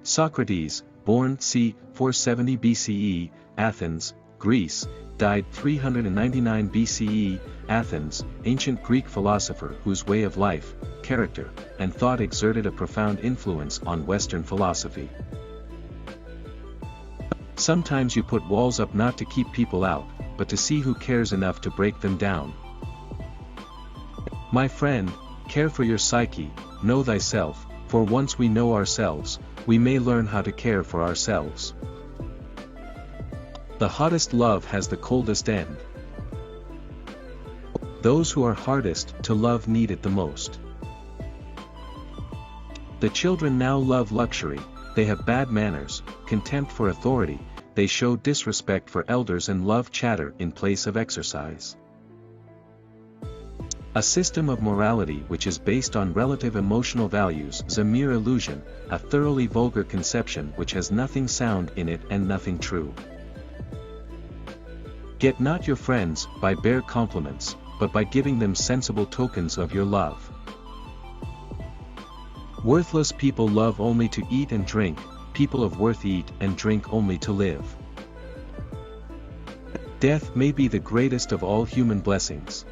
Socrates, born c. 470 BCE, Athens, Greece, died 399 BCE, Athens, ancient Greek philosopher whose way of life, character, and thought exerted a profound influence on Western philosophy. Sometimes you put walls up not to keep people out, but to see who cares enough to break them down. My friend, care for your psyche, know thyself, for once we know ourselves, we may learn how to care for ourselves. The hottest love has the coldest end. Those who are hardest to love need it the most. The children now love luxury, they have bad manners, contempt for authority, they show disrespect for elders and love chatter in place of exercise. A system of morality which is based on relative emotional values is a mere illusion, a thoroughly vulgar conception which has nothing sound in it and nothing true. Get not your friends by bare compliments, but by giving them sensible tokens of your love. Worthless people love only to eat and drink, people of worth eat and drink only to live. Death may be the greatest of all human blessings.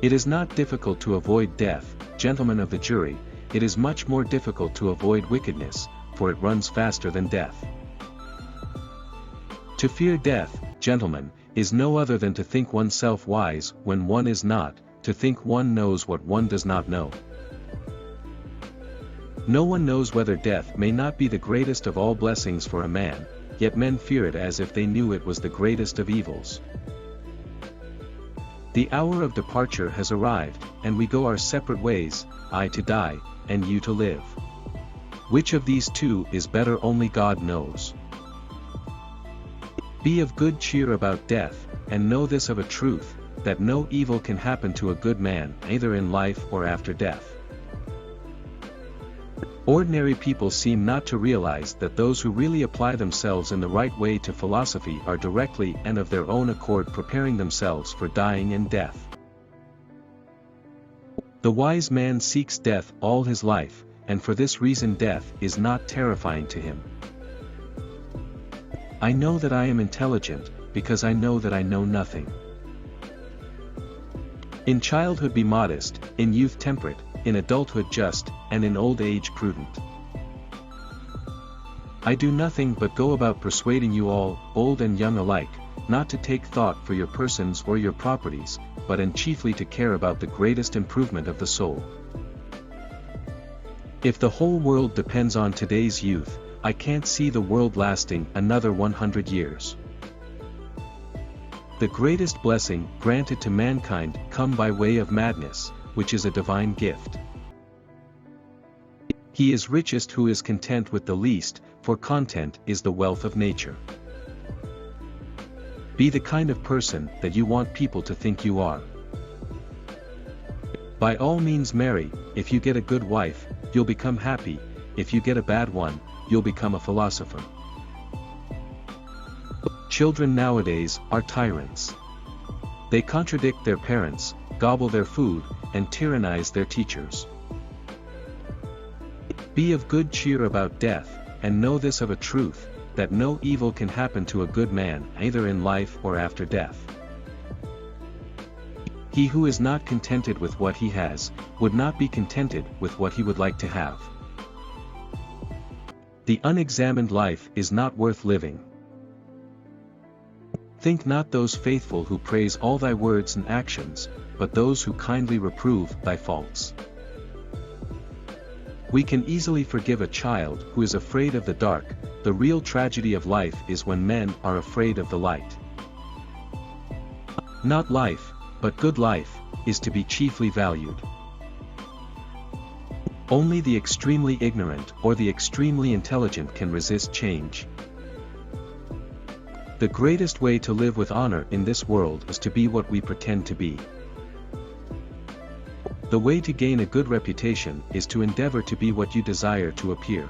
It is not difficult to avoid death, gentlemen of the jury, it is much more difficult to avoid wickedness, for it runs faster than death. To fear death, gentlemen, is no other than to think oneself wise when one is not, to think one knows what one does not know. No one knows whether death may not be the greatest of all blessings for a man, yet men fear it as if they knew it was the greatest of evils. The hour of departure has arrived, and we go our separate ways, I to die, and you to live. Which of these two is better only God knows. Be of good cheer about death, and know this of a truth, that no evil can happen to a good man either in life or after death. Ordinary people seem not to realize that those who really apply themselves in the right way to philosophy are directly and of their own accord preparing themselves for dying and death. The wise man seeks death all his life, and for this reason death is not terrifying to him. I know that I am intelligent, because I know that I know nothing. In childhood be modest, in youth temperate, in adulthood just, and in old age prudent. I do nothing but go about persuading you all, old and young alike, not to take thought for your persons or your properties, but and chiefly to care about the greatest improvement of the soul. If the whole world depends on today's youth, I can't see the world lasting another 100 years. The greatest blessing granted to mankind come by way of madness, which is a divine gift. He is richest who is content with the least, for content is the wealth of nature. Be the kind of person that you want people to think you are. By all means marry, if you get a good wife, you'll become happy, if you get a bad one, you'll become a philosopher. Children nowadays are tyrants. They contradict their parents, gobble their food, and tyrannize their teachers. Be of good cheer about death, and know this of a truth, that no evil can happen to a good man either in life or after death. He who is not contented with what he has, would not be contented with what he would like to have. The unexamined life is not worth living. Think not those faithful who praise all thy words and actions, but those who kindly reprove thy faults. We can easily forgive a child who is afraid of the dark, the real tragedy of life is when men are afraid of the light. Not life, but good life, is to be chiefly valued. Only the extremely ignorant or the extremely intelligent can resist change. The greatest way to live with honor in this world is to be what we pretend to be. The way to gain a good reputation is to endeavor to be what you desire to appear.